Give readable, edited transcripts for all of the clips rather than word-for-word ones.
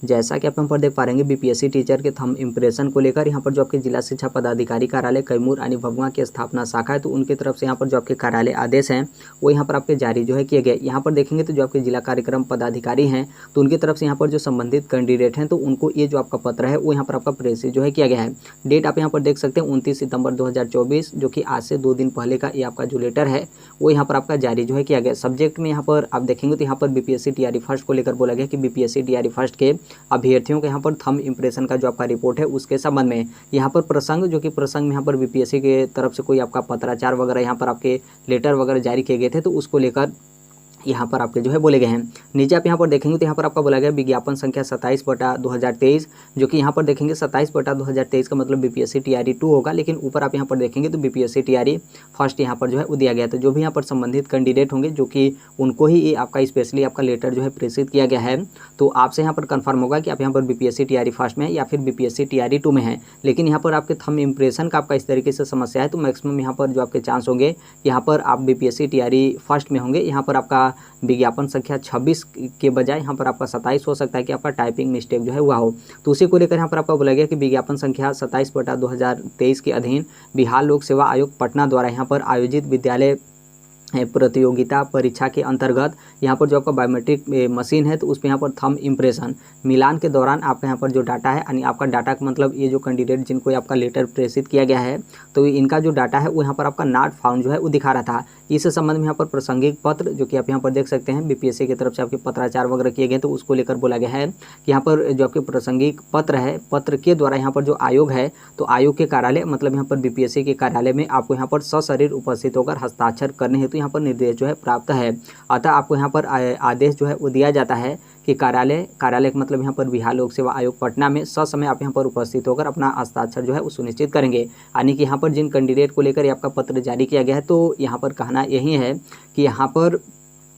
जैसा कि आप यहाँ पर देख पा रहे हैं बीपीएससी टीचर के थंब इम्प्रेशन को लेकर यहाँ पर जो आपके जिला शिक्षा पदाधिकारी कार्यालय कैमूर यानी भभुआ की स्थापना शाखा है, तो उनकी तरफ से यहाँ पर जो आपके कार्यालय आदेश हैं वो यहाँ पर आपके जारी जो है किए गए। यहाँ पर देखेंगे तो जो आपके जिला कार्यक्रम पदाधिकारी हैं तो उनकी तरफ से यहाँ पर जो संबंधित कैंडिडेट हैं तो उनको ये जो आपका पत्र है वो यहाँ पर आपका प्रेषित जो है किया गया है। डेट आप यहाँ पर देख सकते हैं 29 सितंबर 2024, जो कि आज से 2 दिन पहले का ये आपका जो लेटर है वो यहाँ पर आपका जारी जो है किया गया। सब्जेक्ट में यहाँ पर आप देखेंगे तो यहाँ पर बीपीएससी टीआरई फर्स्ट को लेकर बोला गया कि बीपीएससी टीआरई फर्स्ट के अभ्यर्थियों के यहाँ पर थंब इम्प्रेशन का जो आपका रिपोर्ट है उसके संबंध में यहाँ पर प्रसंग, जो कि प्रसंग में यहाँ पर बीपीएससी के तरफ से कोई आपका पत्राचार वगैरह यहाँ पर आपके लेटर वगैरह जारी किए गए थे तो उसको लेकर यहाँ पर आपके जो है बोले गए हैं। नीचे आप यहाँ पर देखेंगे तो यहाँ पर आपका बोला गया विज्ञापन संख्या 27/2023, जो कि यहाँ पर देखेंगे 27/2023 का मतलब बीपीएससी टीआरई 2 होगा, लेकिन ऊपर आप यहाँ पर देखेंगे तो बीपीएससी टीआरई फर्स्ट यहाँ पर जो है वो दिया गया। तो जो भी यहाँ पर संबंधित कैंडिडेट होंगे जो कि उनको ही आपका स्पेशली आपका लेटर जो है प्रेषित किया गया है, तो आपसे यहाँ पर कन्फर्म होगा कि आप यहाँ पर बीपीएससी टीआरई फर्स्ट में या फिर बीपीएससी टीआरई 2 में है। लेकिन यहाँ पर आपके थंब इम्प्रेशन का आपका इस तरीके से समस्या है तो मैक्सिमम यहाँ पर जो आपके चांस होंगे यहाँ पर आप बीपीएससी टीआरई फर्स्ट में होंगे। यहाँ पर आपका विज्ञापन संख्या 26 के बजाय यहाँ पर आपका 27 हो सकता है कि आपका टाइपिंग मिस्टेक जो है हुआ हो। तो उसी को लेकर यहाँ पर आपका बोला गया कि विज्ञापन संख्या 27/2023 के अधीन बिहार लोक सेवा आयोग पटना द्वारा यहाँ पर आयोजित विद्यालय प्रतियोगिता परीक्षा के अंतर्गत यहाँ पर जो आपका बायोमेट्रिक मशीन है तो उस पर यहाँ पर थंब इम्प्रेशन मिलान के दौरान आपका यहाँ पर जो डाटा है, यानी आपका डाटा का मतलब ये जो कैंडिडेट जिनको आपका लेटर प्रेषित किया गया है तो इनका जो डाटा है वो यहाँ पर आपका नॉट फाउंड जो है वो दिखा रहा था। इस संबंध में यहाँ पर प्रासंगिक पत्र, जो कि आप यहाँ पर देख सकते हैं बीपीएससी की तरफ से आपके पत्राचार वगैरह किए गए तो उसको लेकर बोला गया है कि यहाँ पर जो आपके प्रासंगिक पत्र है, पत्र के द्वारा यहाँ पर जो आयोग है तो आयोग के कार्यालय मतलब यहाँ पर बीपीएससी के कार्यालय में आपको यहाँ पर सशरीर उपस्थित होकर हस्ताक्षर करने हेतु यहाँ पर निर्देश जो है प्राप्त है। अतः आपको यहाँ पर आदेश जो है वो दिया जाता है कि कार्यालय का मतलब यहाँ पर बिहार लोक सेवा आयोग पटना में ससमय आप यहाँ पर उपस्थित होकर अपना हस्ताक्षर जो है वो सुनिश्चित करेंगे। यानी कि यहाँ पर जिन कैंडिडेट को लेकर आपका पत्र जारी किया गया है तो यहाँ पर कहना यही है कि यहाँ पर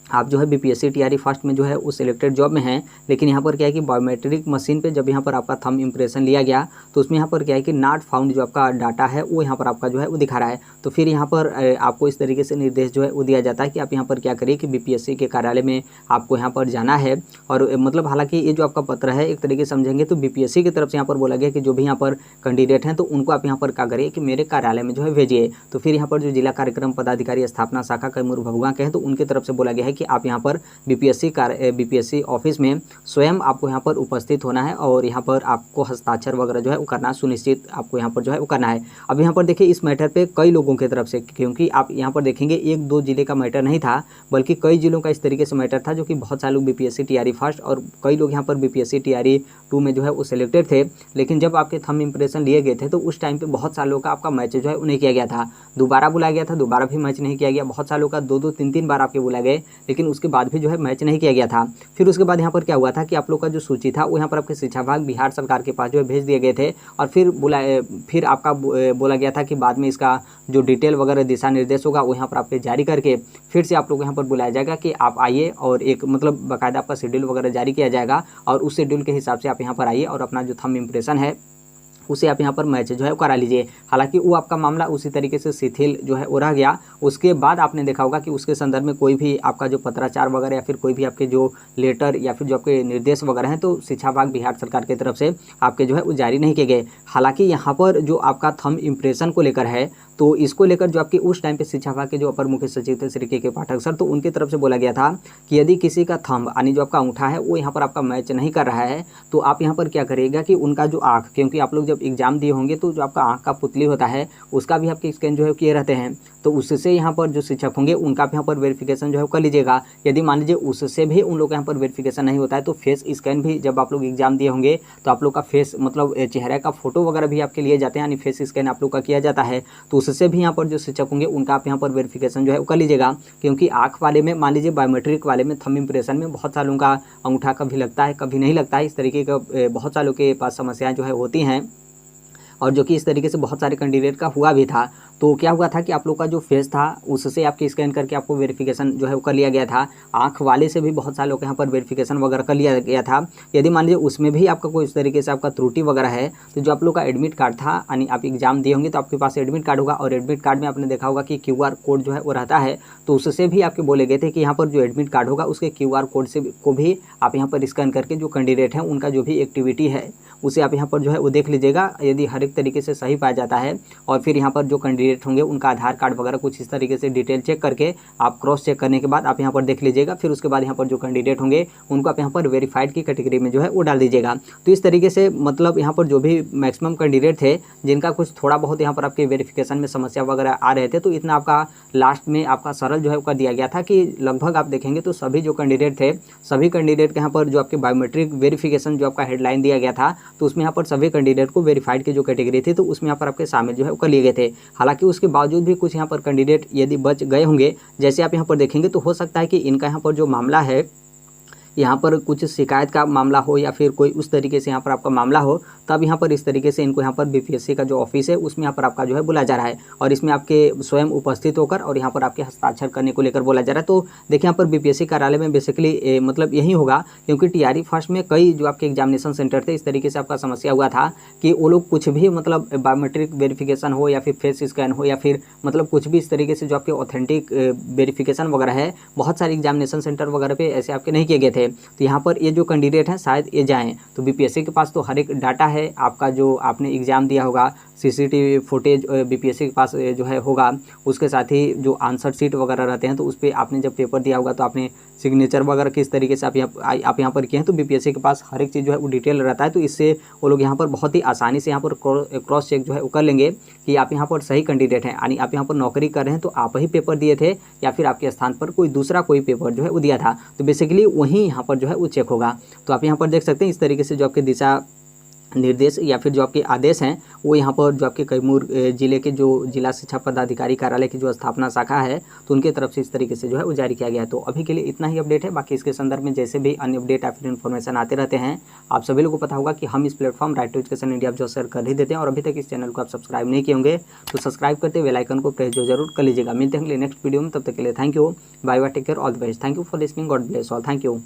आप जो है बीपीएससी टीआरई फर्स्ट में जो है वो सिलेक्टेड जॉब में हैं, लेकिन यहाँ पर क्या है कि बायोमेट्रिक मशीन पे जब यहाँ पर आपका थंब इम्प्रेशन लिया गया तो उसमें यहाँ पर क्या है कि नॉट फाउंड जो आपका डाटा है वो यहाँ पर आपका जो है वो दिखा रहा है। तो फिर यहाँ पर आपको इस तरीके से निर्देश जो है वो दिया जाता है कि आप यहाँ पर क्या करिए कि बीपीएससी के कार्यालय में आपको यहाँ पर जाना है। और मतलब हालांकि ये जो आपका पत्र है एक तरीके से समझेंगे तो बीपीएससी की तरफ से यहाँ पर बोला गया कि जो भी यहाँ पर कैंडिडेट हैं तो उनको आप यहाँ पर क्या करिए कि मेरे कार्यालय में जो है भेजिए। तो फिर यहाँ पर जो जिला कार्यक्रम पदाधिकारी स्थापना शाखा कैमूर भभुआ के हैं तो उनकी तरफ से बोला गया है कि आप यहाँ पर बीपीएससी ऑफिस में स्वयं आपको यहाँ पर उपस्थित होना है और यहाँ पर आपको हस्ताक्षर वगैरह जो है वो करना सुनिश्चित आपको यहाँ पर जो है वो करना है। अब यहाँ पर देखिए इस मैटर पे कई लोगों की तरफ से, क्योंकि आप यहाँ पर देखेंगे 1-2 जिले का मैटर नहीं था बल्कि कई जिलों का इस तरीके से मैटर था, जो कि बहुत सारे लोग बीपीएससी टीआरई फर्स्ट और कई लोग यहाँ पर बीपीएससी टीआरई 2 में जो है वो सिलेक्टेड थे। लेकिन जब आपके थंब इम्प्रेशन लिए गए थे तो उस टाइम पे बहुत सारे लोगों का आपका मैच जो है वो नहीं किया गया था, दोबारा बुलाया गया था, दोबारा भी मैच नहीं किया गया। बहुत सारे लोग का 2-2 3-3 बार आपके बुलाए गए लेकिन उसके बाद भी जो है मैच नहीं किया गया था। फिर उसके बाद यहाँ पर क्या हुआ था कि आप लोग का जो सूची था वो यहाँ पर आपके शिक्षा विभाग बिहार सरकार के पास जो है भेज दिए गए थे और फिर आपका बोला गया था कि बाद में इसका जो डिटेल वगैरह दिशा निर्देश होगा वो यहाँ पर आपके जारी करके फिर से आप लोग यहाँ पर बुलाया जाएगा कि आप आइए और एक मतलब बाकायदा आपका शेड्यूल वगैरह जारी किया जाएगा और उस शेड्यूल के हिसाब से आप यहाँ पर आइए और अपना जो थंब इम्प्रेशन है उसे आप यहाँ पर मैच जो है करा लीजिए। हालांकि वो आपका मामला उसी तरीके से शिथिल जो है वो रह गया। उसके बाद आपने देखा होगा कि उसके संदर्भ में कोई भी आपका जो पत्राचार वगैरह या फिर कोई भी आपके जो लेटर या फिर जो आपके निर्देश वगैरह हैं तो शिक्षा विभाग बिहार सरकार की तरफ से आपके जो है वो जारी नहीं किए गए। हालांकि यहाँ पर जो आपका थंब इम्प्रेशन को लेकर है तो इसको लेकर जो आपके उस टाइम पे शिक्षा विभाग के जो अपर मुख्य सचिव थे श्री के पाठक सर, तो उनकी तरफ से बोला गया था कि यदि किसी का थंब यानी जो आपका अंगूठा है वो यहाँ पर आपका मैच नहीं कर रहा है तो आप यहाँ पर क्या करिएगा कि उनका जो आँख, क्योंकि आप लोग जब एग्जाम दिए होंगे तो जो आपका आँख का पुतली होता है उसका भी आपके स्कैन जो है किए रहते हैं, तो उससे यहाँ पर जो शिक्षक होंगे उनका भी यहाँ पर वेरिफिकेशन जो है कर लीजिएगा। यदि मान लीजिए उससे भी उन लोग का यहाँ पर वेरिफिकेशन नहीं होता है तो फेस स्कैन भी जब आप लोग एग्जाम दिए होंगे तो आप लोग का फेस मतलब चेहरे का फोटो वगैरह भी आपके लिए जाते हैं, यानी फेस स्कैन आप लोग का किया जाता है, तो उससे भी यहाँ पर जो शिक्षक होंगे उनका आप यहाँ पर वेरिफिकेशन जो है कर लीजिएगा। क्योंकि आँख वाले में मान लीजिए बायोमेट्रिक वाले में थंब इम्प्रेशन में बहुत सालों का अंगूठा कभी लगता है कभी नहीं लगता है, इस तरीके का बहुत सालों के पास समस्याएं जो है होती हैं। और जो कि इस तरीके से बहुत सारे कैंडिडेट का हुआ भी था। तो क्या हुआ था कि आप लोग का जो फेस था उससे आपके स्कैन करके आपको वेरिफिकेशन जो है वो कर लिया गया था। आँख वाले से भी बहुत सारे लोग यहाँ पर वेरिफिकेशन वगैरह कर लिया गया था। यदि मान लीजिए उसमें भी आपका कोई इस तरीके से आपका त्रुटि वगैरह है, तो जो आप लोग का एडमिट कार्ड था, यानी आप एग्जाम दिए होंगे तो आपके पास एडमिट कार्ड होगा, और एडमिट कार्ड में आपने देखा होगा कि QR कोड जो है वो रहता है। तो उससे भी आपके बोले गए थे कि यहाँ पर जो एडमिट कार्ड होगा उसके QR कोड से को भी आप यहाँ पर स्कैन करके जो कैंडिडेट हैं उनका जो भी एक्टिविटी है उसे आप यहाँ पर जो है वो देख लीजिएगा। यदि हर एक तरीके से सही पाया जाता है और फिर यहाँ पर जो कैंडिडेट होंगे उनका आधार कार्ड वगैरह कुछ इस तरीके से डिटेल चेक करके आप क्रॉस चेक करने के बाद आप यहाँ पर देख लीजिएगा। फिर उसके बाद यहाँ पर जो कैंडिडेट होंगे उनको आप यहाँ पर वेरीफाइड की कैटेगरी में जो है वो डाल दीजिएगा। तो इस तरीके से मतलब यहाँ पर जो भी मैक्सिमम कैंडिडेट थे जिनका कुछ थोड़ा बहुत यहाँ पर आपके वेरिफिकेशन में समस्या वगैरह आ रहे थे, तो इतना आपका लास्ट में आपका सरल जो है कर दिया गया था कि लगभग आप देखेंगे तो सभी जो कैंडिडेट थे, सभी कैंडिडेट के यहाँ पर जो आपके बायोमेट्रिक वेरिफिकेशन जो आपका हेडलाइन दिया गया था, तो उसमें यहाँ पर सभी कैंडिडेट को वेरीफाइड की जो कैटेगरी थी तो उसमें यहाँ पर आपके शामिल जो है कर लिए गए थे। हालांकि उसके बावजूद भी कुछ यहाँ पर कैंडिडेट यदि बच गए होंगे, जैसे आप यहाँ पर देखेंगे तो हो सकता है कि इनका यहाँ पर जो मामला है, यहाँ पर कुछ शिकायत का मामला हो या फिर कोई उस तरीके से यहाँ पर आपका मामला हो, तब यहाँ पर इस तरीके से इनको यहाँ पर BPSC का जो ऑफिस है उसमें यहाँ पर आपका जो है बुलाया जा रहा है और इसमें आपके स्वयं उपस्थित होकर और यहाँ पर आपके हस्ताक्षर करने को लेकर बोला जा रहा है। तो देखिए यहाँ पर BPSC कार्यालय में बेसिकली मतलब यही होगा, क्योंकि TRE फर्स्ट में कई जो आपके एग्जामिनेशन सेंटर थे इस तरीके से आपका समस्या हुआ था कि वो लोग कुछ भी मतलब बायोमेट्रिक वेरिफिकेशन हो या फिर फेस स्कैन हो या फिर मतलब कुछ भी इस तरीके से जो आपके ऑथेंटिक वेरिफिकेशन वगैरह है, बहुत सारे एग्जामिनेशन सेंटर वगैरह पे ऐसे आपके नहीं किए गए थे। तो यहाँ पर ये जो कैंडिडेट हैं शायद ये जाएँ, तो BPSC के पास तो हर एक डाटा है आपका जो आपने एग्ज़ाम दिया होगा, CCTV फुटेज BPSC के पास जो है होगा। उसके साथ ही जो आंसर शीट वगैरह रहते हैं तो उस पर आपने जब पेपर दिया होगा तो आपने सिग्नेचर वगैरह किस तरीके से आप यहाँ पर किए हैं, तो BPSC के पास हर एक चीज़ जो है वो डिटेल रहता है। तो इससे वो लोग यहाँ पर बहुत ही आसानी से यहाँ पर क्रॉस चेक जो है वो कर लेंगे कि आप यहाँ पर सही कैंडिडेट हैं, यानी आप यहाँ पर नौकरी कर रहे हैं तो आप ही पेपर दिए थे या फिर आपके स्थान पर कोई दूसरा कोई पेपर जो है वो दिया था, तो बेसिकली वहीं यहाँ पर जो है वो चेक होगा। तो आप यहाँ पर देख सकते हैं इस तरीके से जो आपके दिशा निर्देश या फिर जो आपके आदेश हैं वो यहाँ पर जो आपके कैमूर जिले के जो जिला शिक्षा पदाधिकारी कार्यालय की जो स्थापना शाखा है तो उनके तरफ से इस तरीके से जो है वो जारी किया गया है। तो अभी के लिए इतना ही अपडेट है, बाकी इसके संदर्भ में जैसे भी अन्य अपडेट या फिर इन्फॉर्मेशन आते रहते हैं आप सभी लोगों को पता होगा कि हम इस platform right to education India जो शेयर कर ही देते हैं। और अभी तक इस चैनल को आप सब्सक्राइब नहीं किए होंगे तो सब्सक्राइब करते बेल आइकन को प्रेस जरूर कर लीजिएगा। मिलते हैं नेक्स्ट वीडियो में, तब तक के लिए thank you, bye bye, take care, all the best, thank you for listening, God bless all, thank you.